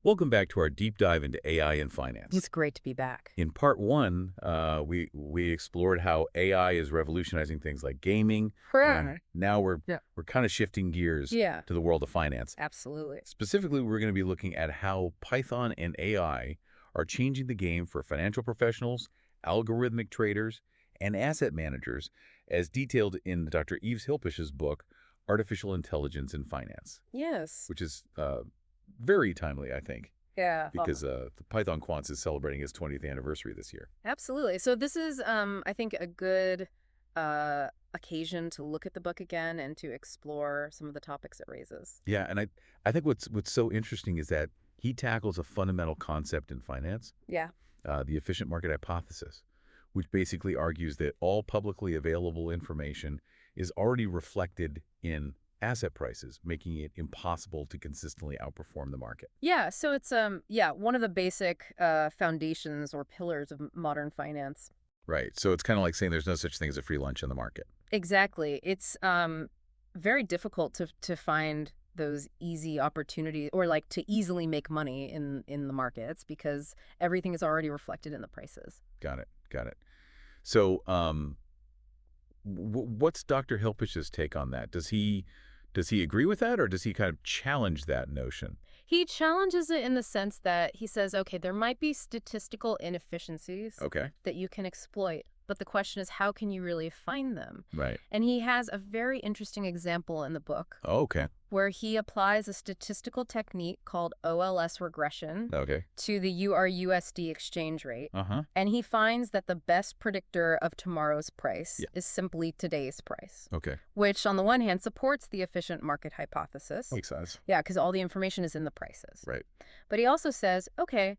Welcome back to our deep dive into AI in finance. It's great to be back. In part one, we explored how AI is revolutionizing things like gaming, and Right. now we're Yeah. we're kind of shifting gears Yeah, to the world of finance. absolutely. Specifically, we're going to be looking at how Python and AI are changing the game for financial professionals, algorithmic traders, and asset managers, as detailed in Dr. Yves Hilpisch's book, Artificial Intelligence in Finance, Yes. which is very timely, I think, Yeah. because the Python Quants is celebrating its 20th anniversary this year. Absolutely. So this is, I think, a good occasion to look at the book again and to explore some of the topics it raises. Yeah, and I think what's so interesting is that he tackles a fundamental concept in finance, Yeah. the efficient market hypothesis, which basically argues that all publicly available information is already reflected in asset prices, making it impossible to consistently outperform the market. Yeah. So it's yeah, one of the basic foundations or pillars of modern finance. Right. So it's kind of like saying there's no such thing as a free lunch in the market. Exactly. It's very difficult to find those easy opportunities or like to easily make money in the markets because everything is already reflected in the prices. Got it. Got it. So, what's Dr. Hilpisch's take on that? Does he agree with that, or does he kind of challenge that notion? He challenges it in the sense that he says, okay, there might be statistical inefficiencies Okay. that you can exploit, but the question is, how can you really find them? Right. And he has a very interesting example in the book Oh, okay. where he applies a statistical technique called OLS regression Okay. to the URUSD exchange rate. Uh-huh. And he finds that the best predictor of tomorrow's price Yeah. is simply today's price, Okay. which on the one hand supports the efficient market hypothesis. Makes sense. Yeah, because all the information is in the prices. Right. But he also says, okay,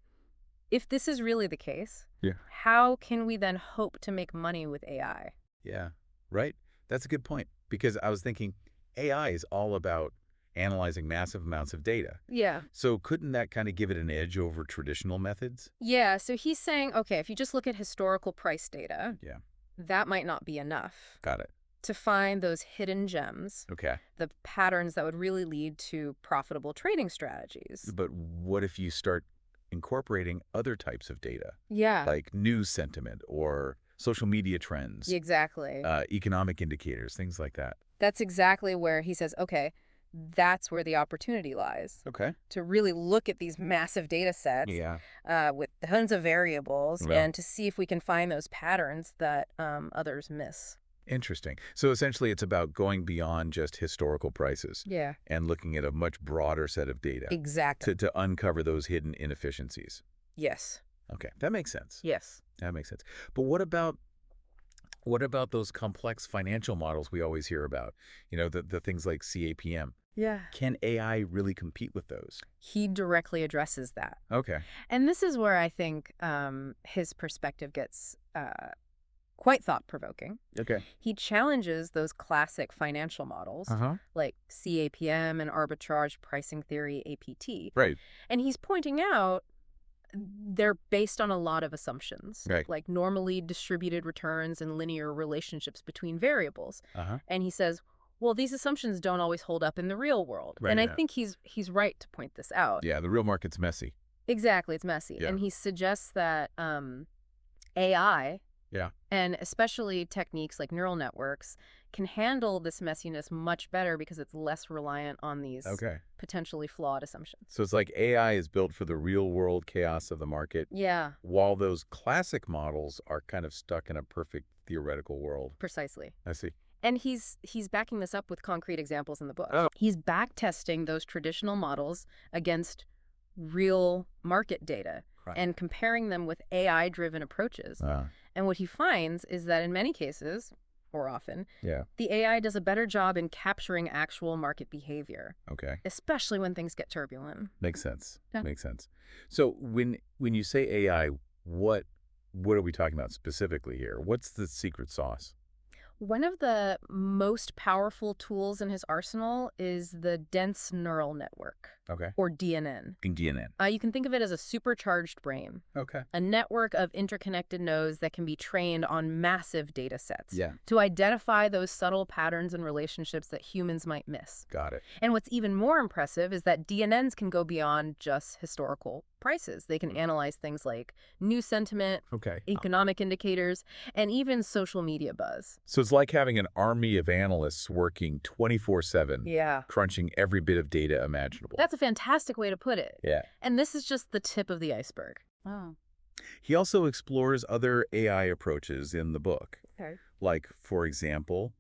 if this is really the case, Yeah. how can we then hope to make money with AI? Yeah. Right. That's a good point, because I was thinking AI is all about analyzing massive amounts of data. Yeah. So couldn't that kind of give it an edge over traditional methods? Yeah, so he's saying, okay, if you just look at historical price data, Yeah. that might not be enough Got it. to find those hidden gems, Okay. the patterns that would really lead to profitable trading strategies. But what if you start incorporating other types of data, Yeah, like news sentiment or social media trends, exactly. economic indicators, things like that? That's exactly where he says, okay, that's where the opportunity lies. Okay. To really look at these massive data sets Yeah. with tons of variables Well, and to see if we can find those patterns that others miss. interesting. So essentially, it's about going beyond just historical prices Yeah, and looking at a much broader set of data exactly. to uncover those hidden inefficiencies. Yes, Okay, that makes sense. yes. That makes sense. But what about those complex financial models we always hear about? The things like CAPM. Yeah. Can AI really compete with those? He directly addresses that. Okay. And this is where I think his perspective gets quite thought-provoking. Okay. He challenges those classic financial models Uh-huh. like CAPM and arbitrage pricing theory, APT. Right. And he's pointing out they're based on a lot of assumptions, Right. like normally distributed returns and linear relationships between variables. Uh-huh. And he says, well, these assumptions don't always hold up in the real world. Right. And I Yeah. think he's right to point this out. Yeah, the real market's messy. Exactly, it's messy. Yeah. And he suggests that AI Yeah. and especially techniques like neural networks can handle this messiness much better because it's less reliant on these Okay. potentially flawed assumptions. So it's like AI is built for the real world chaos of the market, Yeah, while those classic models are kind of stuck in a perfect theoretical world. precisely. I see. And he's backing this up with concrete examples in the book. Oh. He's back testing those traditional models against real market data Right. and comparing them with AI-driven approaches. And what he finds is that in many cases, or often, Yeah. the AI does a better job in capturing actual market behavior, Okay. especially when things get turbulent. Makes sense. Yeah. Makes sense. So when you say AI, what are we talking about specifically here? What's the secret sauce? One of the most powerful tools in his arsenal is the dense neural network, Okay. or DNN. In DNN. You can think of it as a supercharged brain, Okay. a network of interconnected nodes that can be trained on massive data sets Yeah. to identify those subtle patterns and relationships that humans might miss. Got it. And what's even more impressive is that DNNs can go beyond just historical prices. They can analyze things like news sentiment, Okay. economic indicators, and even social media buzz. So it's like having an army of analysts working 24/7, Yeah. crunching every bit of data imaginable. That's a fantastic way to put it. Yeah. And this is just the tip of the iceberg. Oh, He also explores other AI approaches in the book, okay. like, for example,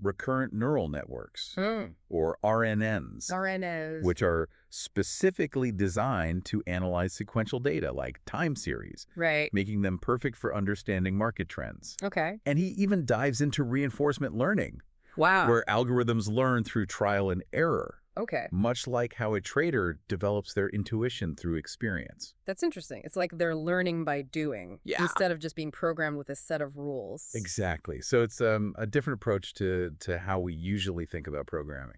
recurrent neural networks, Mm. or RNNs, RNOs. which are specifically designed to analyze sequential data like time series, Right. making them perfect for understanding market trends. Okay. And he even dives into reinforcement learning, Wow. where algorithms learn through trial and error, Okay. much like how a trader develops their intuition through experience. That's interesting. It's like they're learning by doing instead of just being programmed with a set of rules. Exactly. So it's a different approach to how we usually think about programming.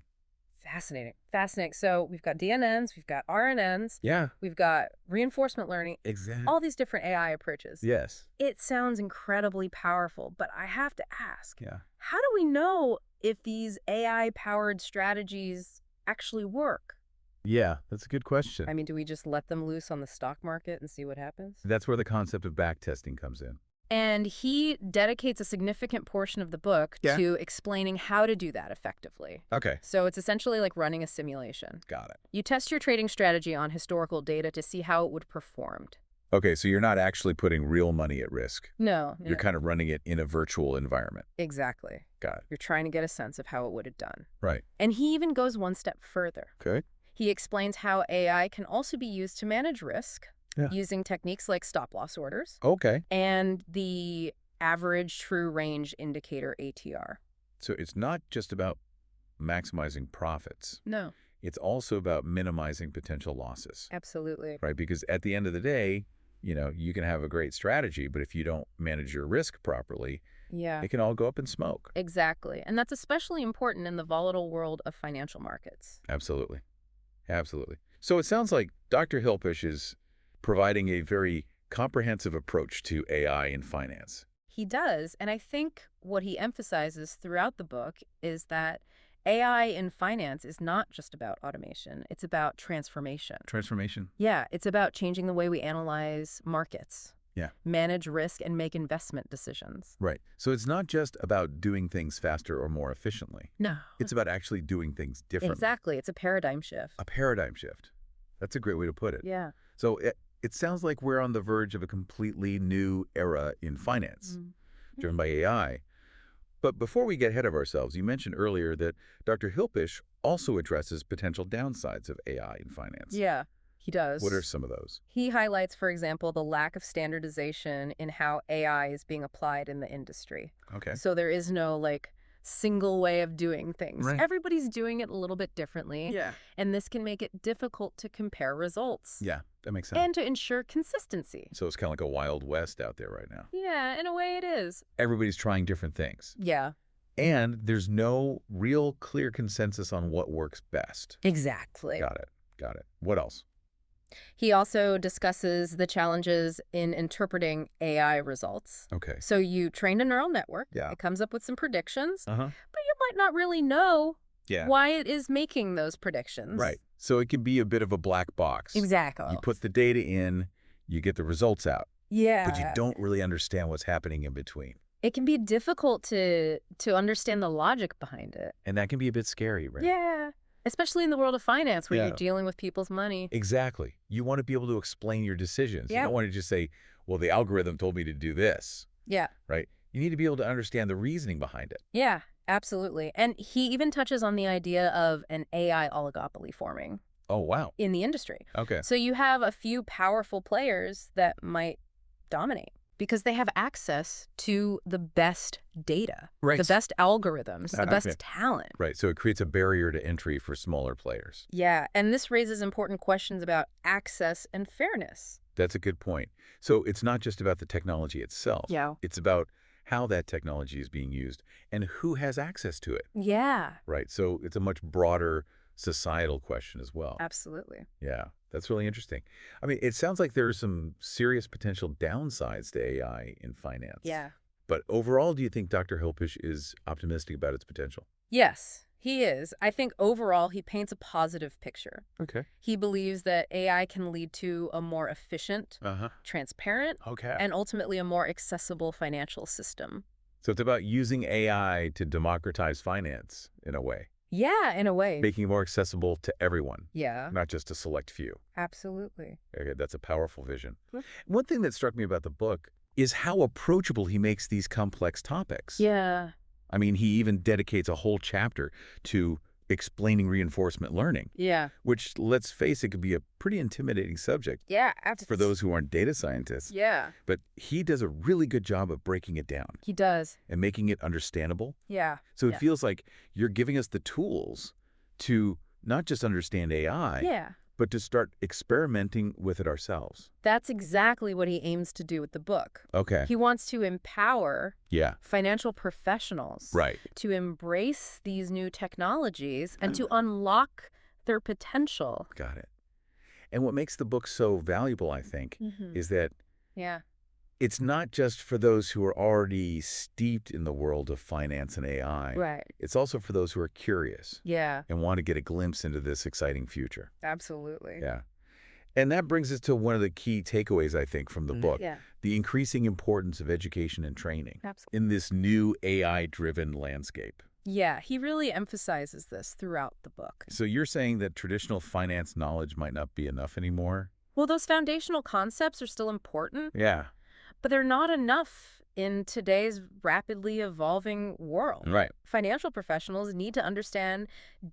Fascinating. Fascinating. So we've got DNNs, we've got RNNs, Yeah, we've got reinforcement learning, exactly. all these different AI approaches. Yes. It sounds incredibly powerful, but I have to ask, Yeah. how do we know if these AI-powered strategies actually work? Yeah, that's a good question. I mean, do we just let them loose on the stock market and see what happens? That's where the concept of backtesting comes in. And he dedicates a significant portion of the book Yeah. to explaining how to do that effectively. Okay. So it's essentially like running a simulation. Got it. You test your trading strategy on historical data to see how it would performed. Okay, so you're not actually putting real money at risk. No. You're kind of running it in a virtual environment. Exactly. Got it. You're trying to get a sense of how it would have done. Right. And he even goes one step further. Okay. He explains how AI can also be used to manage risk Yeah. using techniques like stop-loss orders Okay. and the average true range indicator, ATR. So it's not just about maximizing profits. No, It's also about minimizing potential losses, absolutely. right? Because at the end of the day, you can have a great strategy, but if you don't manage your risk properly, Yeah, it can all go up in smoke. exactly. And that's especially important in the volatile world of financial markets. Absolutely. Absolutely. So it sounds like Dr. Hilpish is providing a very comprehensive approach to AI in finance. He does, and I think what he emphasizes throughout the book is that AI in finance is not just about automation, it's about transformation. Transformation? Yeah, it's about changing the way we analyze markets, Yeah. manage risk, and make investment decisions. Right. So it's not just about doing things faster or more efficiently. No. It's about actually doing things differently. Exactly. It's a paradigm shift. A paradigm shift. That's a great way to put it. Yeah. So it sounds like we're on the verge of a completely new era in finance, driven by AI. But before we get ahead of ourselves, you mentioned earlier that Dr. Hilpish also addresses potential downsides of AI in finance. Yeah, he does. What are some of those? He highlights, for example, the lack of standardization in how AI is being applied in the industry. Okay. So there is no single way of doing things. Right. Everybody's doing it a little bit differently. Yeah. And this can make it difficult to compare results. Yeah, that makes sense. And to ensure consistency. So it's kind of like a Wild West out there right now. Yeah, in a way it is. Everybody's trying different things. Yeah. And there's no real clear consensus on what works best. Exactly. Got it. Got it. What else? He also discusses the challenges in interpreting AI results. Okay. So you train a neural network. Yeah. It comes up with some predictions, Uh-huh. but you might not really know Yeah. why it is making those predictions. Right. So it can be a bit of a black box. Exactly. You put the data in, you get the results out, Yeah. but you don't really understand what's happening in between. It can be difficult to understand the logic behind it. And that can be a bit scary, right? Yeah. Especially in the world of finance where Yeah. you're dealing with people's money. Exactly. You want to be able to explain your decisions. You Yeah. don't want to just say, well, the algorithm told me to do this, Yeah. right? You need to be able to understand the reasoning behind it. Yeah, absolutely. And he even touches on the idea of an AI oligopoly forming Oh, wow. in the industry. Okay. So you have a few powerful players that might dominate because they have access to the best data, Right. the best algorithms, the best Okay. talent. Right. So it creates a barrier to entry for smaller players. Yeah, and this raises important questions about access and fairness. That's a good point. So it's not just about the technology itself. Yeah. It's about how that technology is being used, and who has access to it, Yeah, right? So it's a much broader societal question as well. absolutely. Yeah, that's really interesting. I mean, it sounds like there's some serious potential downsides to AI in finance. Yeah. But overall, do you think Dr. Hilpish is optimistic about its potential? Yes, he is. I think overall he paints a positive picture. Okay. He believes that AI can lead to a more efficient, Uh-huh. transparent, Okay. and ultimately a more accessible financial system. So it's about using AI to democratize finance in a way, Yeah, in a way. making it more accessible to everyone, Yeah, not just a select few. absolutely. Okay, that's a powerful vision. Hmm. One thing that struck me about the book is how approachable he makes these complex topics. Yeah, I mean, he even dedicates a whole chapter to explaining reinforcement learning, yeah, which, let's face it, could be a pretty intimidating subject yeah, for those who aren't data scientists. yeah, But he does a really good job of breaking it down he does. and making it understandable. Yeah, So it yeah, feels like you're giving us the tools to not just understand AI, yeah. but to start experimenting with it ourselves. That's exactly what he aims to do with the book. Okay. He wants to empower Yeah. financial professionals Right. to embrace these new technologies and to unlock their potential. Got it. And what makes the book so valuable, I think, Hmm. is that Yeah. it's not just for those who are already steeped in the world of finance and AI. Right. It's also for those who are curious Yeah, and want to get a glimpse into this exciting future. absolutely. Yeah. And that brings us to one of the key takeaways, I think, from the book, Yeah, the increasing importance of education and training absolutely. in this new AI-driven landscape. Yeah, he really emphasizes this throughout the book. So you're saying that traditional finance knowledge might not be enough anymore? Well, those foundational concepts are still important, Yeah. but they're not enough in today's rapidly evolving world. Right. Financial professionals need to understand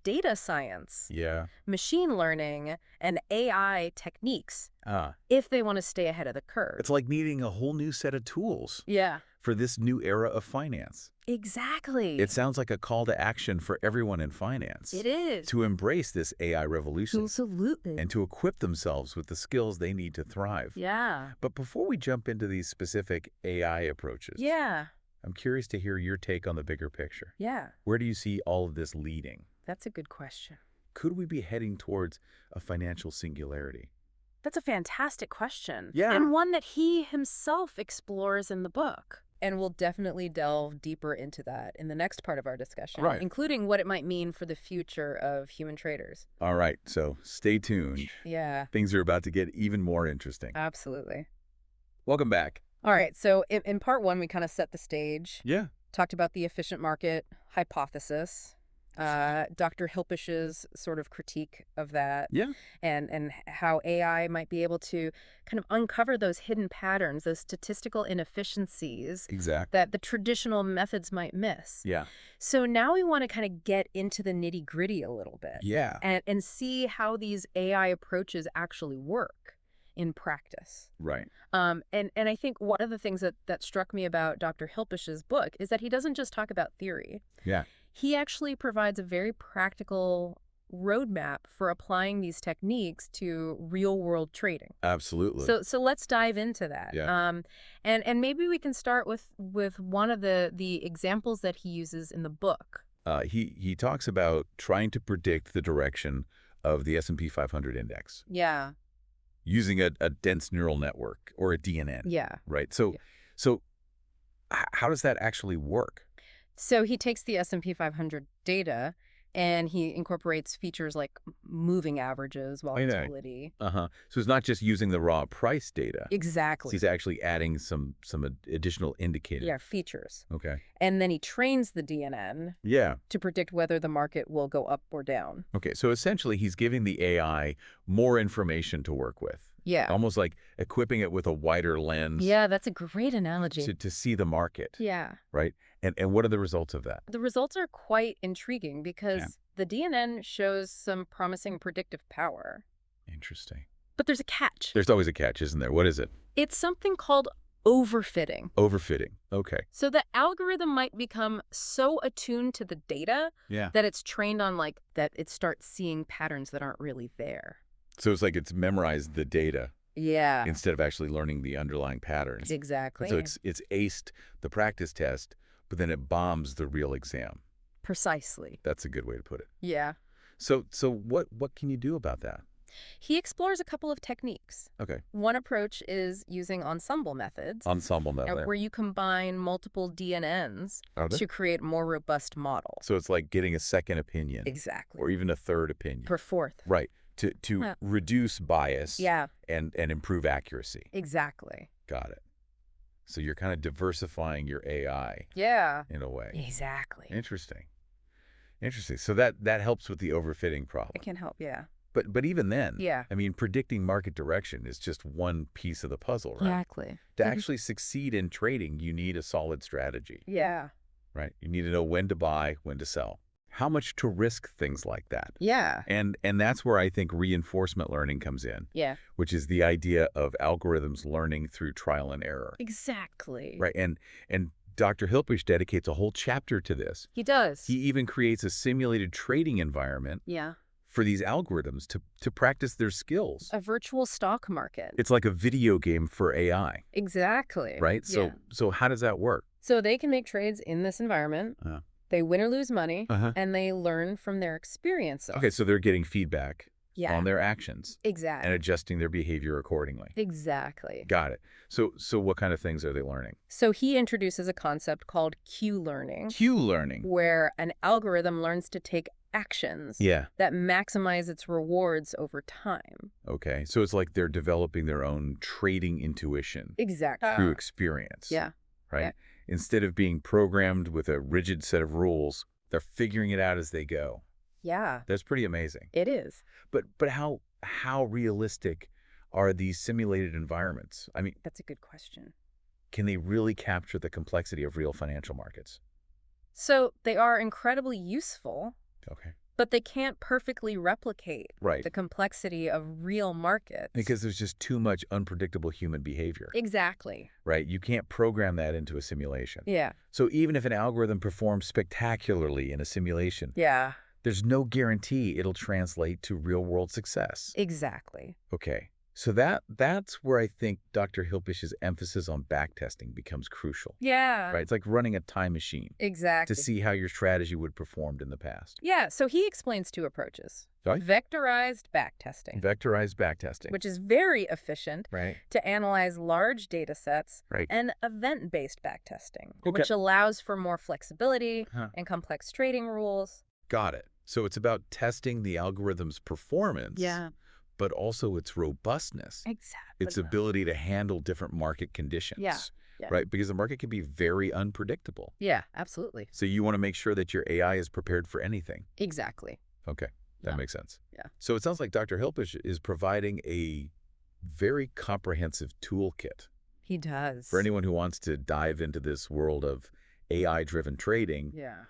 data science, Yeah. machine learning, and AI techniques Ah. if they want to stay ahead of the curve. It's like needing a whole new set of tools Yeah, for this new era of finance. exactly. It sounds like a call to action for everyone in finance It is. to embrace this AI revolution Absolutely. and to equip themselves with the skills they need to thrive. Yeah. But before we jump into these specific AI approaches, Yeah. I'm curious to hear your take on the bigger picture. Yeah. Where do you see all of this leading? That's a good question. Could we be heading towards a financial singularity? That's a fantastic question. Yeah. And one that he himself explores in the book. And we'll definitely delve deeper into that in the next part of our discussion, Right. including what it might mean for the future of human traders. All right, so stay tuned. Yeah, Things are about to get even more interesting. absolutely. Welcome back. All right, so in part one, we kind of set the stage, Yeah. talked about the efficient market hypothesis, Dr. Hilpish's sort of critique of that, Yeah. and how AI might be able to kind of uncover those hidden patterns, those statistical inefficiencies Exactly. that the traditional methods might miss. Yeah. So now we want to kind of get into the nitty-gritty a little bit Yeah. and see how these AI approaches actually work in practice. Right. And I think one of the things that struck me about Dr. Hilpish's book is that he doesn't just talk about theory. Yeah. He actually provides a very practical roadmap for applying these techniques to real-world trading. Absolutely. So let's dive into that. Yeah. And maybe we can start with one of the examples that he uses in the book. He talks about trying to predict the direction of the S&P 500 index Yeah. using a dense neural network or a DNN. Yeah. Right. So, Yeah. how does that actually work? So he takes the S&P 500 data and he incorporates features like moving averages, I know. volatility. Uh-huh. So it's not just using the raw price data. Exactly. He's actually adding some additional indicators. Yeah, features. Okay. And then he trains the DNN Yeah. to predict whether the market will go up or down. Okay. So essentially, he's giving the AI more information to work with. Yeah. Almost like equipping it with a wider lens Yeah, that's a great analogy. to see the market. Yeah. Right. And what are the results of that? The results are quite intriguing because Yeah. the DNN shows some promising predictive power. Interesting. But there's a catch. There's always a catch, isn't there? What is it? It's something called overfitting. Overfitting. Okay. So the algorithm might become so attuned to the data Yeah. that it's trained on that it starts seeing patterns that aren't really there. So it's like it's memorized the data Yeah, instead of actually learning the underlying patterns. And exactly. so it's aced the practice test, but then it bombs the real exam. Precisely. That's a good way to put it. Yeah. So what can you do about that? He explores a couple of techniques. Okay. One approach is using ensemble methods, Ensemble method. where you combine multiple DNNs Are there? to create a more robust model. So it's like getting a second opinion Exactly. or even a third opinion. Per fourth. Right. To Yeah. reduce bias Yeah, and improve accuracy. exactly. Got it. So you're kind of diversifying your AI Yeah, in a way. exactly. Interesting. Interesting. So that helps with the overfitting problem. It can help, yeah. But even then, Yeah. I mean, predicting market direction is just one piece of the puzzle, right? Exactly. To actually succeed in trading, you need a solid strategy, Yeah. right? You need to know when to buy, when to sell, how much to risk things like that. Yeah. And that's where I think reinforcement learning comes in, Yeah. which is the idea of algorithms learning through trial and error, Exactly. right? And Dr. Hilpisch dedicates a whole chapter to this. He does. He even creates a simulated trading environment Yeah. for these algorithms to practice their skills. A virtual stock market. It's like a video game for AI, Exactly. right? Yeah. So how does that work? So they can make trades in this environment. They win or lose money, and they learn from their experiences. Okay, so they're getting feedback Yeah. on their actions Exactly. and adjusting their behavior accordingly. Exactly. Got it. So what kind of things are they learning? So he introduces a concept called Q learning, Q learning. where an algorithm learns to take actions Yeah. that maximize its rewards over time. Okay. So it's like they're developing their own trading intuition Exactly. through experience. Yeah. Right? Yeah. Instead of being programmed with a rigid set of rules, they're figuring it out as they go. Yeah. That's pretty amazing. It is. But how realistic are these simulated environments? I mean, That's a good question. can they really capture the complexity of real financial markets? So they are incredibly useful, Okay. but they can't perfectly replicate Right. the complexity of real markets. Because there's just too much unpredictable human behavior, Exactly. right? You can't program that into a simulation. Yeah. So even if an algorithm performs spectacularly in a simulation, Yeah. there's no guarantee it'll translate to real-world success. Exactly. Okay. So that's where I think Dr. Hilpisch's emphasis on backtesting becomes crucial, Yeah. right? It's like running a time machine Exactly. to see how your strategy would performed in the past. Yeah, so he explains two approaches. Sorry? Vectorized backtesting, Vectorized backtesting. which is very efficient Right. to analyze large data sets, Right. and event-based backtesting, Okay. which allows for more flexibility Huh. and complex trading rules. Got it. So it's about testing the algorithm's performance, but also its robustness, Exactly. its ability to handle different market conditions, Yeah. right? Because the market can be very unpredictable. Yeah, absolutely. So you want to make sure that your AI is prepared for anything. Exactly. Okay, that Yeah. makes sense. Yeah. So it sounds like Dr. Hilpisch is providing a very comprehensive toolkit He does. for anyone who wants to dive into this world of AI-driven trading. Yeah.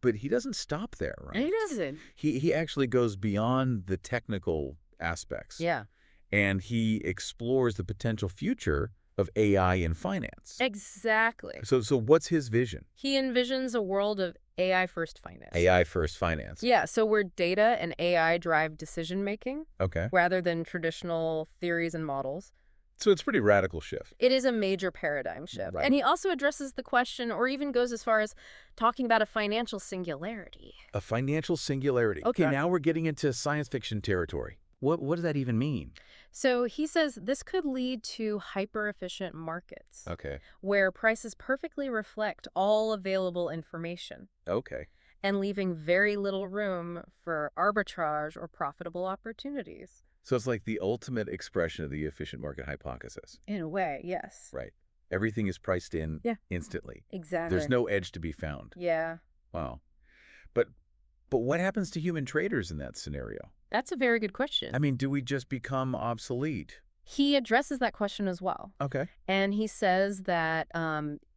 But he doesn't stop there, right? And he doesn't. He actually goes beyond the technical aspects. Yeah. And he explores the potential future of AI in finance. Exactly. So what's his vision? He envisions a world of AI-first finance. AI-first finance. Yeah, so where data and AI drive decision-making Okay. rather than traditional theories and models. So it's a pretty radical shift. It is a major paradigm shift. Right. And he also addresses the question, or even goes as far as talking about a financial singularity. A financial singularity. Okay. Now we're getting into science fiction territory. What does that even mean? So he says this could lead to hyper-efficient markets, Okay. where prices perfectly reflect all available information Okay. and leaving very little room for arbitrage or profitable opportunities. So it's like the ultimate expression of the efficient market hypothesis. In a way, yes. Right. Everything is priced in instantly. Exactly. There's no edge to be found. Yeah. Wow. But what happens to human traders in that scenario? That's a very good question. I mean, do we just become obsolete? He addresses that question as well. Okay. And he says that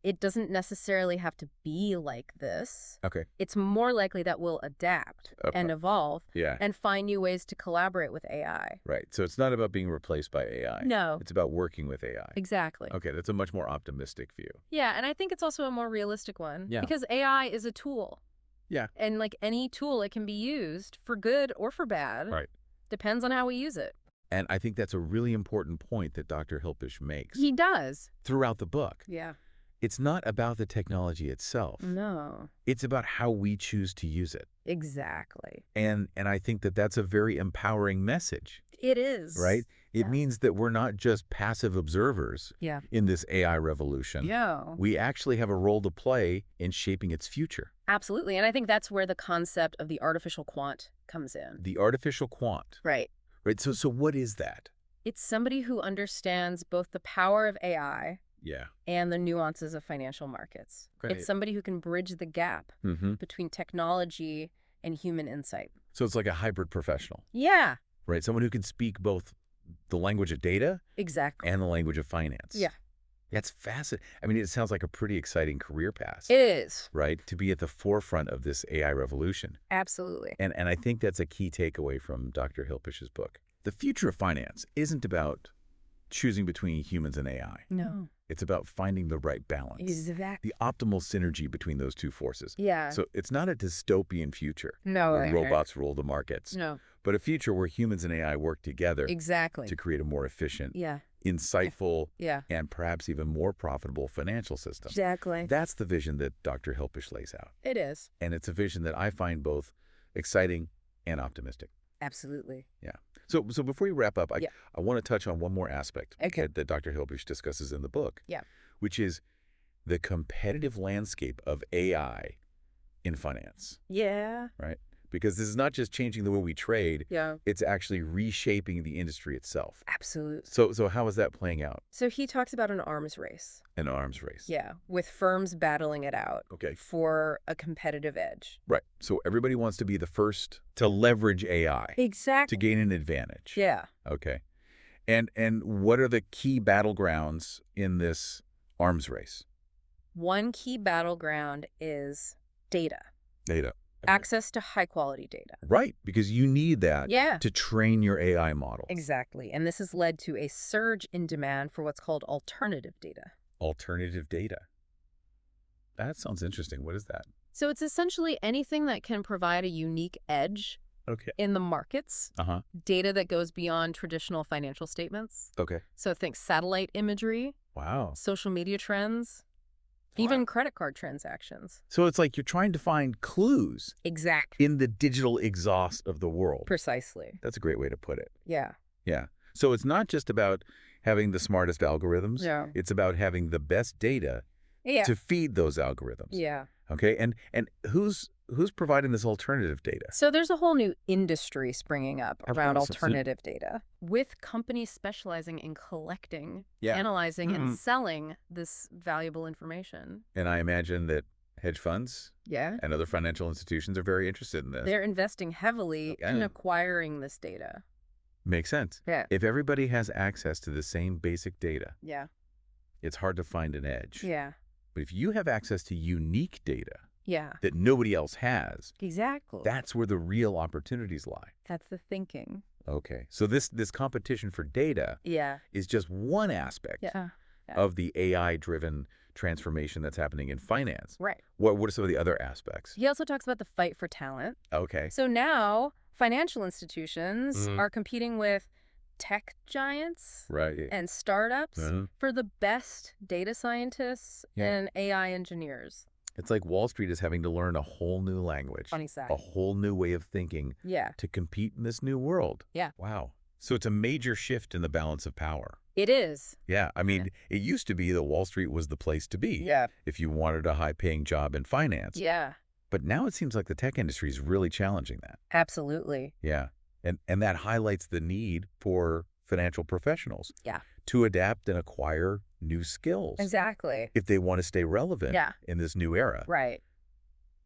it doesn't necessarily have to be like this. Okay. It's more likely that we'll adapt and evolve Yeah. and find new ways to collaborate with AI. Right. So it's not about being replaced by AI. No. It's about working with AI. Exactly. Okay. That's a much more optimistic view. Yeah, and I think it's also a more realistic one. Yeah. Because AI is a tool. Yeah. And like any tool, it can be used for good or for bad. Right. Depends on how we use it. And I think that's a really important point that Dr. Hilpish makes He does. throughout the book. Yeah. It's not about the technology itself. No. It's about how we choose to use it. Exactly. And I think that that's a very empowering message, It is. right? It Yeah. means that we're not just passive observers Yeah. in this AI revolution. Yeah. We actually have a role to play in shaping its future. Absolutely. And I think that's where the concept of the artificial quant comes in. The artificial quant, Right. right? So what is that? It's somebody who understands both the power of AI Yeah. and the nuances of financial markets. Right. It's somebody who can bridge the gap Mm-hmm. between technology and human insight. So it's like a hybrid professional, Yeah. right? Someone who can speak both the language of data Exactly. and the language of finance. Yeah. That's fascinating. I mean, it sounds like a pretty exciting career path, It is. right? To be at the forefront of this AI revolution. Absolutely. And I think that's a key takeaway from Dr. Hilpish's book. The future of finance isn't about choosing between humans and AI. No. It's about finding the right balance, Exactly. the optimal synergy between those two forces. Yeah. So it's not a dystopian future No. where robots rule the markets, No. but a future where humans and AI work together Exactly. to create a more efficient, Yeah. insightful, Yeah. and perhaps even more profitable financial system. Exactly. That's the vision that Dr. Hilpish lays out. It is. And it's a vision that I find both exciting and optimistic. Absolutely. Yeah. So before we wrap up, Yeah. I want to touch on one more aspect Okay. that Dr. Hilpish discusses in the book, Yeah. which is the competitive landscape of AI in finance, Yeah. right? Because this is not just changing the way we trade, Yeah. it's actually reshaping the industry itself. Absolutely. So how is that playing out? So he talks about an arms race. An arms race. Yeah. With firms battling it out Okay. for a competitive edge. Right. So everybody wants to be the first to leverage AI Exactly. to gain an advantage. Yeah. Okay. And what are the key battlegrounds in this arms race? One key battleground is data. Data. Access to high-quality data. Right, because you need that Yeah. to train your AI model. Exactly. And this has led to a surge in demand for what's called alternative data. Alternative data. That sounds interesting. What is that? So it's essentially anything that can provide a unique edge Okay. in the markets, Uh-huh. data that goes beyond traditional financial statements. Okay. So think satellite imagery, Wow. social media trends, even credit card transactions. So it's like you're trying to find clues Exactly. in the digital exhaust of the world. Precisely. That's a great way to put it. Yeah. Yeah. So it's not just about having the smartest algorithms. Yeah. It's about having the best data Yeah. to feed those algorithms. Yeah. Okay. And who's providing this alternative data? So there's a whole new industry springing up Of around course. alternative data, with companies specializing in collecting, Yeah. analyzing, and selling this valuable information. And I imagine that hedge funds Yeah. and other financial institutions are very interested in this. They're investing heavily Okay. in acquiring this data. Makes sense. Yeah. If everybody has access to the same basic data, Yeah. it's hard to find an edge. Yeah. But if you have access to unique data Yeah. that nobody else has, Exactly. that's where the real opportunities lie. That's the thinking. Okay. So this competition for data Yeah. is just one aspect Yeah. of the AI-driven transformation that's happening in finance. Right. What are some of the other aspects? He also talks about the fight for talent. Okay. So now financial institutions Mhm. are competing with tech giants Right. and startups Mhm. for the best data scientists Yeah. and AI engineers. It's like Wall Street is having to learn a whole new language, Funny side. a whole new way of thinking Yeah. to compete in this new world. Yeah. Wow. So it's a major shift in the balance of power. It is. Yeah. I mean, it used to be that Wall Street was the place to be Yeah. if you wanted a high-paying job in finance. Yeah. But now it seems like the tech industry is really challenging that. Absolutely. Yeah. And that highlights the need for financial professionals Yeah. to adapt and acquire new skills Exactly. if they want to stay relevant Yeah. in this new era. Right.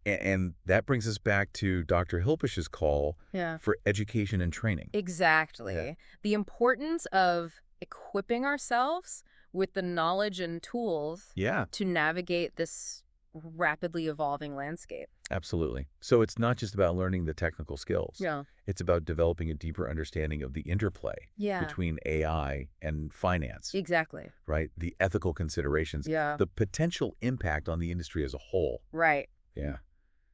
And that brings us back to Dr. Hilpish's call Yeah. for education and training. Exactly. Yeah. The importance of equipping ourselves with the knowledge and tools Yeah, to navigate this rapidly evolving landscape. absolutely. So it's not just about learning the technical skills. Yeah. It's about developing a deeper understanding of the interplay Yeah. between AI and finance, Exactly. right? The ethical considerations, Yeah. the potential impact on the industry as a whole. Right. Yeah.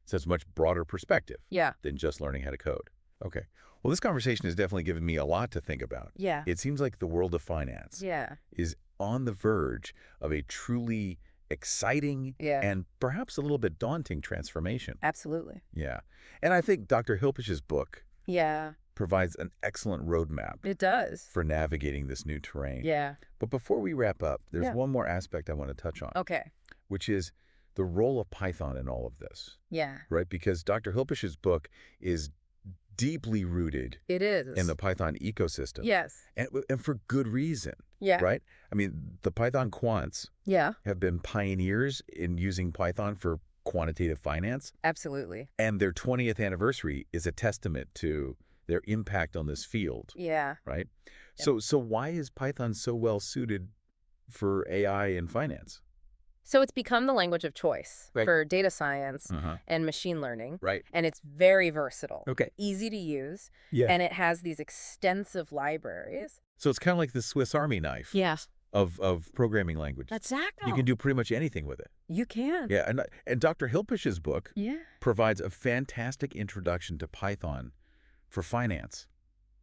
So it's a much broader perspective Yeah. than just learning how to code. Okay. Well, this conversation has definitely given me a lot to think about. Yeah. It seems like the world of finance Yeah. is on the verge of a truly exciting Yeah. and perhaps a little bit daunting transformation. Absolutely. Yeah. And I think Dr. Hilpich's book Yeah. provides an excellent roadmap It does. for navigating this new terrain. Yeah. But before we wrap up, there's Yeah. one more aspect I want to touch on, Okay. which is the role of Python in all of this, Yeah. right? Because Dr. Hilpich's book is deeply rooted It is. in the Python ecosystem. Yes. And for good reason, Yeah. right? I mean, the Python quants Yeah. have been pioneers in using Python for quantitative finance, Absolutely. and their 20th anniversary is a testament to their impact on this field, Yeah. right? Yep. So why is Python so well suited for AI in finance? So it's become the language of choice Right. for data science Uh-huh. and machine learning. Right. And it's very versatile. Okay. Easy to use. Yeah. And it has these extensive libraries. So it's kind of like the Swiss Army knife Yes. of programming language. Exactly. You can do pretty much anything with it. You can. Yeah, and Dr. Hilpich's book Yeah. provides a fantastic introduction to Python for finance,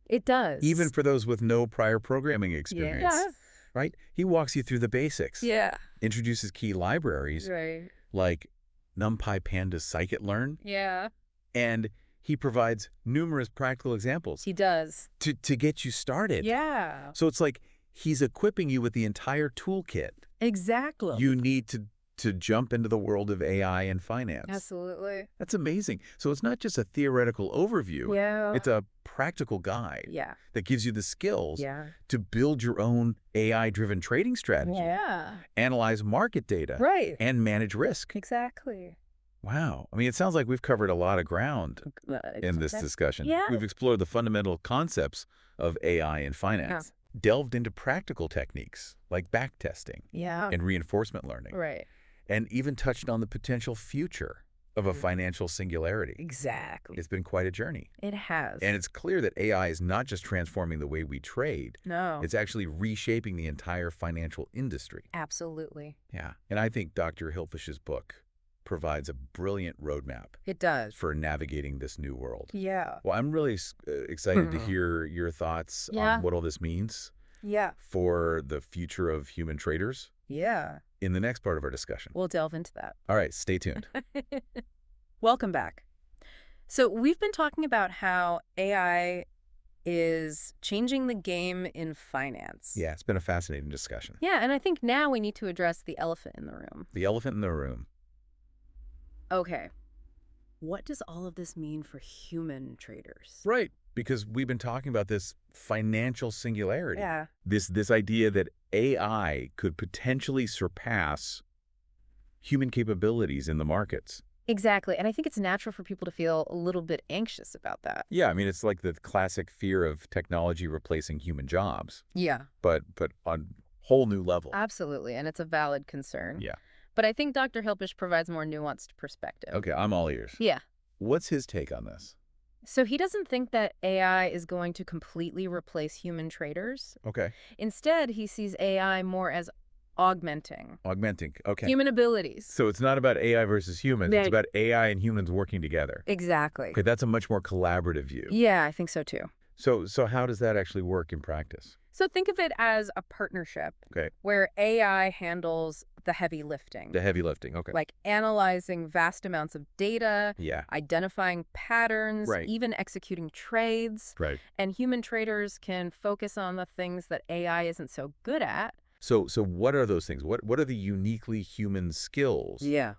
It does. even for those with no prior programming experience, Yeah. right? He walks you through the basics, Yeah. introduces key libraries Right. like NumPy, Pandas, Scikit-learn, Yeah. and he provides numerous practical examples He does. to get you started. Yeah. So it's like he's equipping you with the entire toolkit Exactly. you need to jump into the world of AI and finance. Absolutely. That's amazing. So it's not just a theoretical overview. Yeah. It's a practical guide Yeah. that gives you the skills Yeah. to build your own AI-driven trading strategy, Yeah. analyze market data, Right. and manage risk. Exactly. Wow. I mean, it sounds like we've covered a lot of ground in this discussion. Yeah. We've explored the fundamental concepts of AI and finance, delved into practical techniques like backtesting Yeah. and reinforcement learning, Right. and even touched on the potential future of a financial singularity. Exactly. It's been quite a journey. It has. And it's clear that AI is not just transforming the way we trade, No. it's actually reshaping the entire financial industry. Absolutely. Yeah. And I think Dr. Hilfisch's book provides a brilliant roadmap It does. for navigating this new world. Yeah. Well, I'm really excited to hear your thoughts Yeah. on what all this means Yeah. for the future of human traders Yeah. in the next part of our discussion. We'll delve into that. All right, stay tuned. Welcome back. So we've been talking about how AI is changing the game in finance. Yeah, it's been a fascinating discussion. Yeah, and I think now we need to address the elephant in the room. The elephant in the room. Okay. What does all of this mean for human traders? Right, because we've been talking about this financial singularity. Yeah. This idea that AI could potentially surpass human capabilities in the markets. Exactly. And I think it's natural for people to feel a little bit anxious about that. Yeah, I mean, it's like the classic fear of technology replacing human jobs, Yeah. but on a whole new level. Absolutely. And it's a valid concern. Yeah. But I think Dr. Hilpisch provides more nuanced perspective. Okay, I'm all ears. Yeah. What's his take on this? So he doesn't think that AI is going to completely replace human traders. Okay. Instead, he sees AI more as augmenting Augmenting. Okay. human abilities. So it's not about AI versus humans. It's Right. about AI and humans working together. Exactly. Okay, that's a much more collaborative view. Yeah, I think so too. So how does that actually work in practice? So think of it as a partnership Okay. where AI handles the heavy lifting, The heavy lifting. Okay. like analyzing vast amounts of data, Yeah. identifying patterns, Right. even executing trades. Right. And human traders can focus on the things that AI isn't so good at. So what are those things? What are the uniquely human skills Yeah.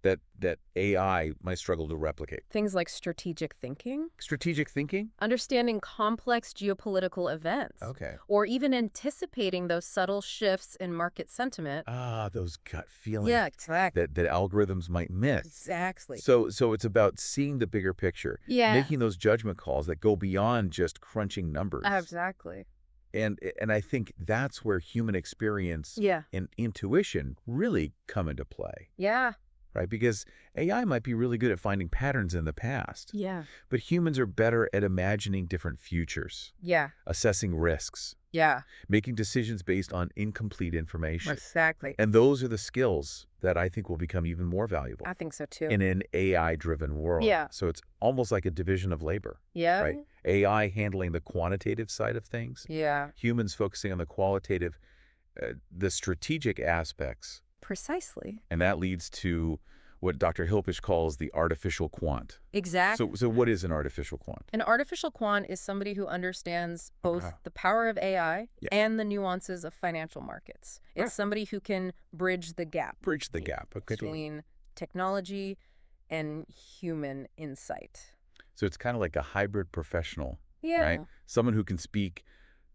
that AI might struggle to replicate? Things like strategic thinking, Strategic thinking? understanding complex geopolitical events, Okay. or even anticipating those subtle shifts in market sentiment. Ah, those gut feelings Yeah, exactly. that algorithms might miss. Exactly. So it's about seeing the bigger picture, Yeah. making those judgment calls that go beyond just crunching numbers. Exactly. And I think that's where human experience Yeah. and intuition really come into play, Yeah. right? Because AI might be really good at finding patterns in the past, Yeah. but humans are better at imagining different futures, Yeah. assessing risks, Yeah, making decisions based on incomplete information. exactly. And those are the skills that I think will become even more valuable I think so too. in an AI-driven world. Yeah. So it's almost like a division of labor, Yeah. right? AI handling the quantitative side of things, Yeah. humans focusing on the qualitative, the strategic aspects. Precisely. And that leads to what Dr. Hilpish calls the artificial quant. Exactly. So what is an artificial quant? An artificial quant is somebody who understands both Ah, the power of AI yeah. and the nuances of financial markets. It's Ah, somebody who can bridge the gap bridge the gap. Okay, totally. between technology and human insight. So it's kind of like a hybrid professional, right? Yeah. Someone who can speak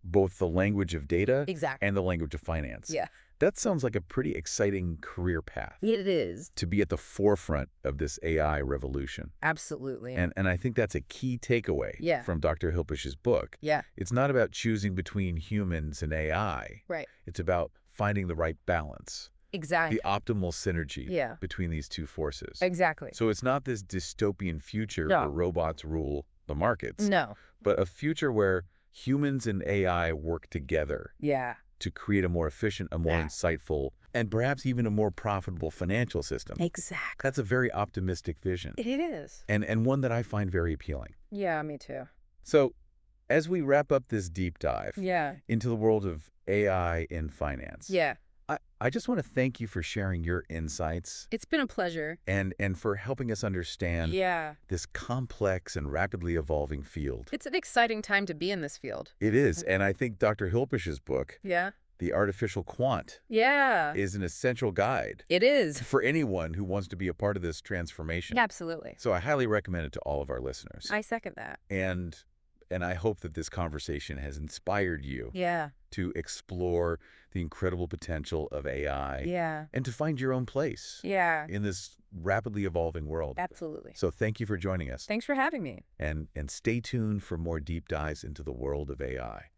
both the language of data Exactly. and the language of finance. Yeah. That sounds like a pretty exciting career path It is. to be at the forefront of this AI revolution. Absolutely. And I think that's a key takeaway Yeah. from Dr. Hilpish's book. Yeah. It's not about choosing between humans and AI. Right. It's about finding the right balance, Exactly. the optimal synergy Yeah. between these two forces. Exactly. So it's not this dystopian future No. where robots rule the markets, No. but a future where humans and AI work together Yeah. to create a more efficient, a more Yeah. insightful, and perhaps even a more profitable financial system. Exactly. That's a very optimistic vision, It is. and one that I find very appealing. Yeah, me too. So as we wrap up this deep dive Yeah. into the world of AI in finance, Yeah. I just want to thank you for sharing your insights It's been a pleasure. and for helping us understand Yeah. this complex and rapidly evolving field. It's an exciting time to be in this field. It is, and I think Dr. Hilpish's book, Yeah. The Artificial Quant, Yeah. is an essential guide It is. for anyone who wants to be a part of this transformation. Absolutely. So I highly recommend it to all of our listeners. I second that. And I hope that this conversation has inspired you Yeah. to explore the incredible potential of AI Yeah. and to find your own place Yeah. in this rapidly evolving world. Absolutely. So thank you for joining us. Thanks for having me. And stay tuned for more deep dives into the world of AI.